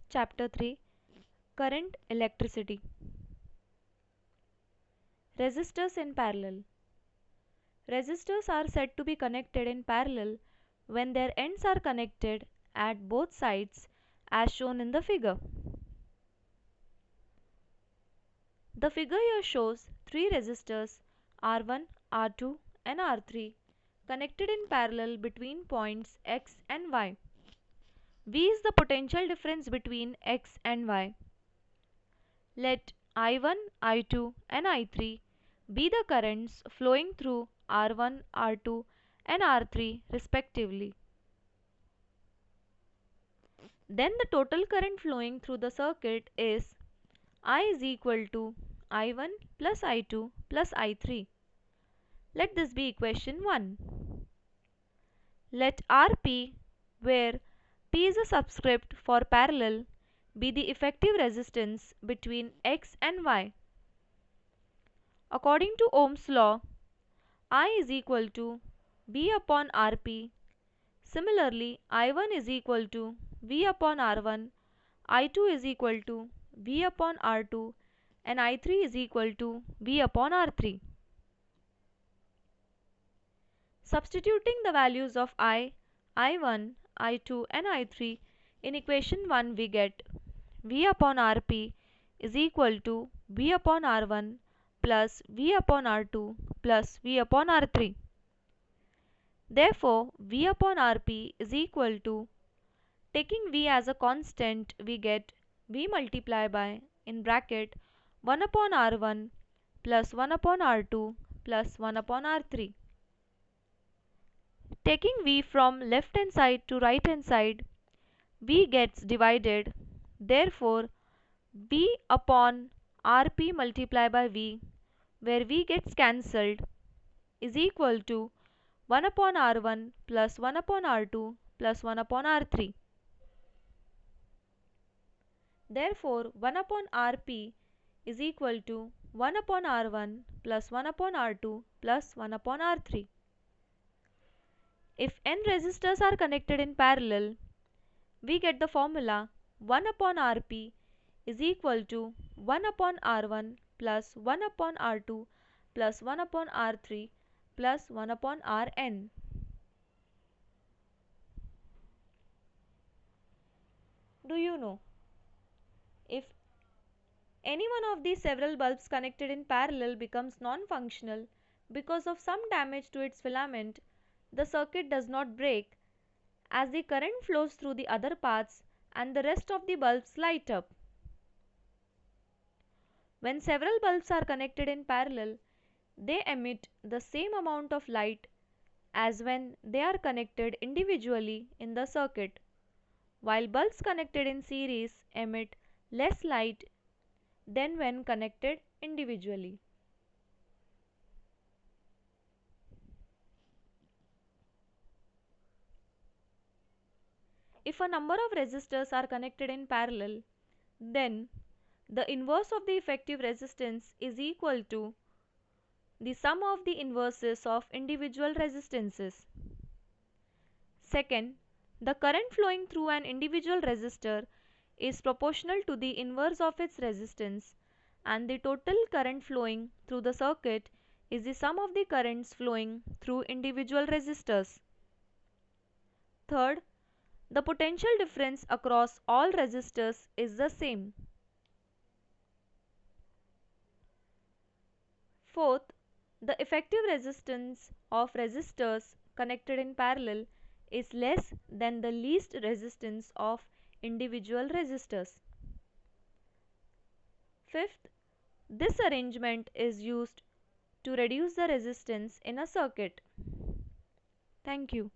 Chapter 3, Current Electricity. Resistors in parallel. Resistors are said to be connected in parallel when their ends are connected at both sides as shown in the figure. The figure here shows three resistors R1, R2 and R3 connected in parallel between points X and Y. V is the potential difference between X and Y. Let I1, I2 and I3 be the currents flowing through R1, R2 and R3 respectively. Then the total current flowing through the circuit is I is equal to I1 plus I2 plus I3. Let this be equation 1. Let Rp, where P is a subscript for parallel, be the effective resistance between X and Y. According to Ohm's law, I is equal to V upon Rp. Similarly, I1 is equal to V upon R1, I2 is equal to V upon R2 and I3 is equal to V upon R3. Substituting the values of I1, I2 and I3 in equation 1, we get V upon Rp is equal to V upon R1 plus V upon R2 plus V upon R3. Therefore, V upon Rp is equal to, taking V as a constant, we get V multiplied by in bracket 1 upon R1 plus 1 upon R2 plus 1 upon R3. Taking V from left hand side to right hand side, V gets divided. Therefore, V upon Rp multiplied by V, where V gets cancelled, is equal to 1 upon R1 plus 1 upon R2 plus 1 upon R3. Therefore, 1 upon Rp is equal to 1 upon R1 plus 1 upon R2 plus 1 upon R3. If n resistors are connected in parallel, we get the formula 1 upon Rp is equal to 1 upon R1 plus 1 upon R2 plus 1 upon R3 plus 1 upon Rn. Do you know, if any one of these several bulbs connected in parallel becomes non-functional because of some damage to its filament, the circuit does not break, as the current flows through the other parts and the rest of the bulbs light up. When several bulbs are connected in parallel, they emit the same amount of light as when they are connected individually in the circuit, while bulbs connected in series emit less light than when connected individually. If a number of resistors are connected in parallel, then the inverse of the effective resistance is equal to the sum of the inverses of individual resistances. Second, the current flowing through an individual resistor is proportional to the inverse of its resistance, and the total current flowing through the circuit is the sum of the currents flowing through individual resistors. Third, the potential difference across all resistors is the same. Fourth, the effective resistance of resistors connected in parallel is less than the least resistance of individual resistors. Fifth, this arrangement is used to reduce the resistance in a circuit. Thank you.